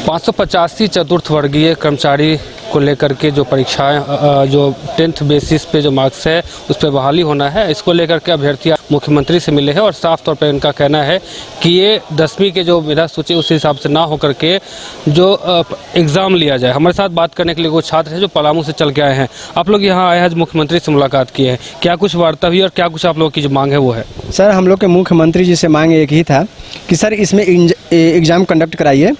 585 चतुर्थ वर्गीय कर्मचारी को लेकर के जो परीक्षाएं जो 10th बेसिस पे जो मार्क्स है उस पर बहाली होना है, इसको लेकर के अभ्यर्थी मुख्यमंत्री से मिले हैं और साफ तौर पर इनका कहना है कि ये 10वीं के जो मेधा सूची उस हिसाब से ना होकर के जो एग्ज़ाम लिया जाए। हमारे साथ बात करने के लिए वो छात्र हैं जो पलामू से चल के आए हैं। आप लोग यहाँ आए हैं, मुख्यमंत्री से मुलाकात किए हैं, क्या कुछ वार्ता हुई और क्या कुछ आप लोगों की जो मांग है वो है? सर, हम लोग के मुख्यमंत्री जी से मांग एक ही था कि सर इसमें एग्ज़ाम कंडक्ट कराइए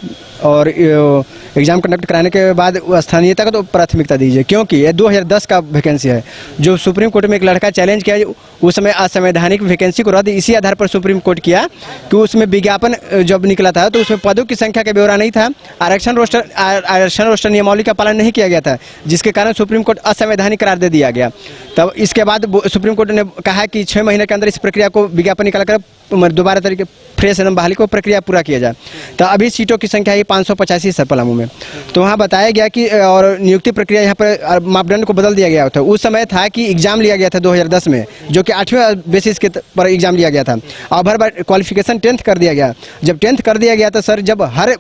और एग्ज़ाम कंडक्ट कराने के बाद स्थानीयता को तो प्राथमिकता दीजिए, क्योंकि ये 2010 का वैकेंसी है। जो सुप्रीम कोर्ट में एक लड़का चैलेंज किया, उस समय असंवैधानिक वैकेंसी को रद्द इसी आधार पर सुप्रीम कोर्ट किया कि उसमें विज्ञापन जब निकला था तो उसमें पदों की संख्या का ब्यौरा नहीं था, आरक्षण रोस्टर नियमावली का पालन नहीं किया गया था, जिसके कारण सुप्रीम कोर्ट असंवैधानिक करार दे दिया गया। तब इसके बाद सुप्रीम कोर्ट ने कहा कि 6 महीने के अंदर इस प्रक्रिया को विज्ञापन निकाल कर दोबारा तरीके फ्रेश एकदम बहाली को प्रक्रिया पूरा किया जाए। तो अभी सीटों की संख्या है 585 सर पलामू में। तो वहाँ बताया गया कि और नियुक्ति प्रक्रिया यहाँ पर मापदंड को बदल दिया गया था। उस समय था कि एग्जाम लिया गया था 2010 में, जो कि 8वें बेसिस के पर एग्जाम लिया गया था। अब हर बार क्वालिफिकेशन 10th कर दिया गया। जब 10th कर दिया गया तो सर जब हर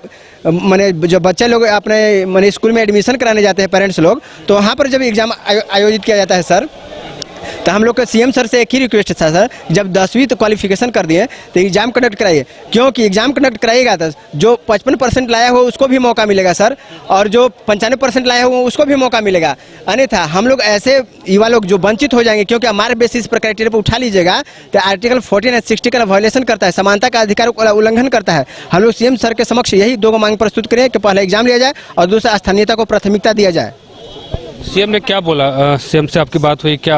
मैंने जो बच्चे लोग अपने मैंने स्कूल में एडमिशन कराने जाते हैं पेरेंट्स लोग, तो वहाँ पर जब एग्जाम आयोजित किया जाता है सर, तो हम लोग का सीएम सर से एक ही रिक्वेस्ट था सर, जब 10वीं तो क्वालिफिकेशन कर दिए तो एग्जाम कंडक्ट कराइए, क्योंकि एग्जाम कंडक्ट कराइएगा तो जो 55% लाया हो उसको भी मौका मिलेगा सर, और जो 95% लाया हो उसको भी मौका मिलेगा। अन्यथा हम लोग ऐसे युवा लोग जो वंचित हो जाएंगे, क्योंकि हमारे बेसिस पर क्राइटेरिया पर उठा लीजिएगा तो आर्टिकल 14 और 60 का वायलेशन करता है, समानता का अधिकार का उल्लंघन करता है। हम लोग सीएम सर के समक्ष यही 2 मांग प्रस्तुत करें कि पहले एग्जाम लिया जाए और दूसरा स्थानीयता को प्राथमिकता दिया जाए। सीएम ने क्या बोला? सीएम से आपकी बात हुई क्या?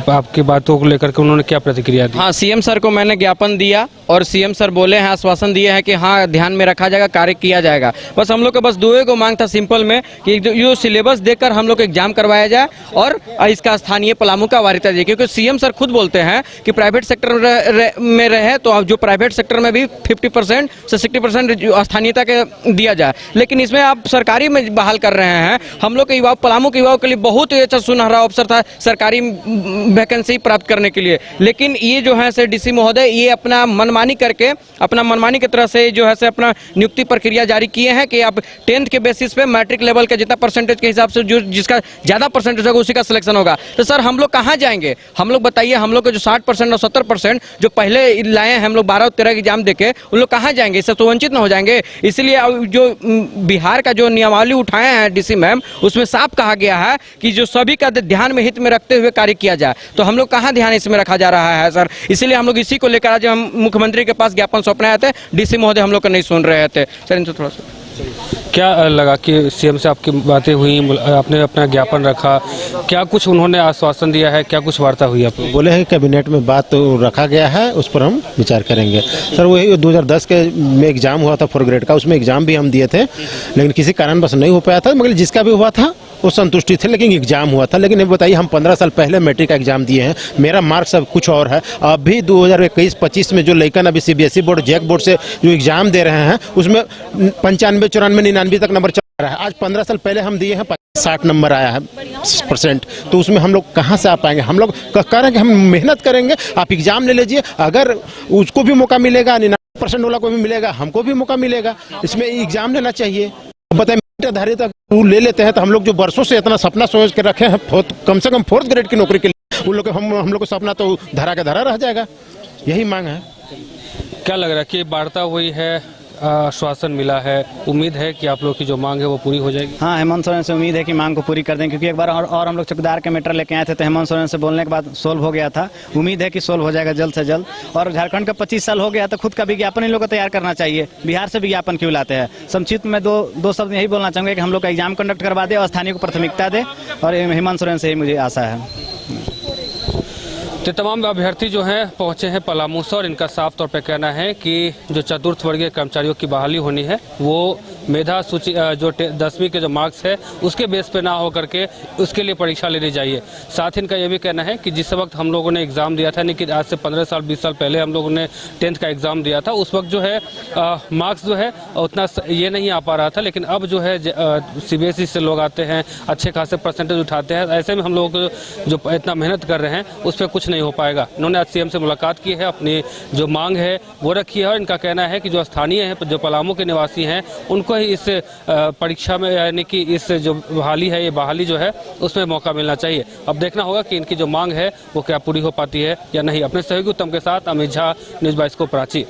आपकी बातों को लेकर के उन्होंने क्या प्रतिक्रिया दी? हाँ, सीएम सर को मैंने ज्ञापन दिया और सीएम सर बोले हैं, आश्वासन दिए हैं कि हाँ ध्यान में रखा जाएगा, कार्य किया जाएगा। बस हम लोग का बस 2 को मांग था सिंपल में कि जो सिलेबस देकर हम लोग एग्जाम करवाया जाए और इसका स्थानीय पलामू का वारिता दिए, क्योंकि सीएम सर खुद बोलते हैं कि प्राइवेट सेक्टर में रहे तो जो प्राइवेट सेक्टर में भी 50% से 60% स्थानीयता के दिया जाए, लेकिन इसमें आप सरकारी में बहाल कर रहे हैं। हम लोग के युवा पलामू के युवाओं के लिए बहुत ही अच्छा सुनहरा अवसर था सरकारी वैकेंसी प्राप्त करने के लिए, लेकिन ये जो है से डीसी महोदय ये अपना मनमानी करके अपना मनमानी की तरह से जो है से अपना नियुक्ति प्रक्रिया जारी किए हैं कि आप 10th के बेसिस पे मैट्रिक लेवल के जितना परसेंटेज के हिसाब से जो जिसका ज़्यादा परसेंटेज होगा उसी का सिलेक्शन होगा। तो सर हम लोग कहाँ जाएंगे? हम लोग बताइए, हम लोग के जो 60% और 70% जो पहले लाए हैं हम लोग 12 और 13 एग्जाम देके, उन लोग कहाँ जाएंगे? इससे तो वंचित ना हो जाएंगे। इसलिए जो बिहार का जो नियमावली उठाए हैं डीसी मैम, उसमें साफ कहा गया है कि जो सभी का ध्यान में हित में रखते हुए कार्य किया जाए। तो हम लोग कहाँ ध्यान इसमें रखा जा रहा है सर? इसलिए हम लोग इसी को लेकर आज हम मुख्यमंत्री के पास ज्ञापन सौंपने आए थे। डीसी महोदय हम लोग का नहीं सुन रहे थे सर। इनसे थोड़ा सा क्या लगा कि सीएम से आपकी बातें हुई, आपने अपना ज्ञापन रखा, क्या कुछ उन्होंने आश्वासन दिया है, क्या कुछ वार्ता हुई? आप बोले हैं कैबिनेट में बात तो रखा गया है, उस पर हम विचार करेंगे सर। वही 2010 के में एग्जाम हुआ था 4th ग्रेड का, उसमें एग्जाम भी हम दिए थे, लेकिन किसी कारण बस नहीं हो पाया था। मगर जिसका भी हुआ था वो संतुष्टि थे, लेकिन एग्जाम हुआ था। लेकिन बताइए, हम 15 साल पहले मैट्रिक का एग्जाम दिए हैं, मेरा मार्क्स अब कुछ और है। अभी 2021-25 में जो लड़कन अभी सीबीएसई बोर्ड जैक बोर्ड से जो एग्जाम दे रहे हैं उसमें 95, 94, 99 तक नंबर चल रहा है। आज 15 साल पहले हम दिए हैं 60 नंबर आया है %, तो उसमें हम लोग कहाँ से आ पाएंगे? हम लोग कह रहे हैं कि हम मेहनत करेंगे, आप एग्जाम ले लीजिए, अगर उसको भी मौका मिलेगा 99% वाला को भी मिलेगा, हमको भी मौका मिलेगा। इसमें एग्जाम लेना चाहिए। बताइए, आधारित ले लेते हैं तो हम लोग जो वर्षों से इतना सपना सोच के रखे हैं कम से कम 4th ग्रेड की नौकरी के लिए, उन लोग हम लोग को सपना तो धरा के धरा रह जाएगा। यही मांग है। क्या लग रहा है कि वार्ता हुई है, आश्वासन मिला है, उम्मीद है कि आप लोग की जो मांग है वो पूरी हो जाएगी? हाँ, हेमंत सोरेन से उम्मीद है कि मांग को पूरी कर दें, क्योंकि एक बार और हम लोग चौकीदार के मैटर लेके आए थे तो हेमंत सोरेन से बोलने के बाद सोल्व हो गया था। उम्मीद है कि सोल्व हो जाएगा जल्द से जल्द। और झारखंड का 25 साल हो गया तो खुद का विज्ञापन इन लोग को तैयार करना चाहिए। बिहार से विज्ञापन क्यों लाते हैं? संक्षिप्त में दो शब्द यही बोलना चाहूँगा कि हम लोग का एग्जाम कंडक्ट करवा दे और स्थानीय को प्राथमिकता दे, और हेमंत सोरेन से ही मुझे आशा है। तो तमाम अभ्यर्थी जो हैं पहुंचे हैं पलामू से और इनका साफ तौर पे कहना है कि जो चतुर्थ वर्गीय कर्मचारियों की बहाली होनी है वो मेधा सूची जो 10वीं के जो मार्क्स है उसके बेस पे ना हो करके उसके लिए परीक्षा लेनी चाहिए। साथ ही इनका ये भी कहना है कि जिस वक्त हम लोगों ने एग्ज़ाम दिया था, यानी कि आज से 15 साल 20 साल पहले हम लोगों ने 10th का एग्ज़ाम दिया था, उस वक्त जो है मार्क्स जो है उतना ये नहीं आ पा रहा था, लेकिन अब जो है CBSE से लोग आते हैं, अच्छे खासे परसेंटेज उठाते हैं। ऐसे में हम लोग जो इतना मेहनत कर रहे हैं उस पर कुछ नहीं हो पाएगा। इन्होंने आज CM से मुलाकात की है, अपनी जो मांग है वो रखी है और इनका कहना है कि जो स्थानीय है, जो पलामू के निवासी हैं, उनको ही इस परीक्षा में यानी कि इस जो बहाली है, ये बहाली जो है उसमें मौका मिलना चाहिए। अब देखना होगा कि इनकी जो मांग है वो क्या पूरी हो पाती है या नहीं। अपने सहयोगी उत्तम के साथ अमित झा, न्यूज़ 22 को कराची।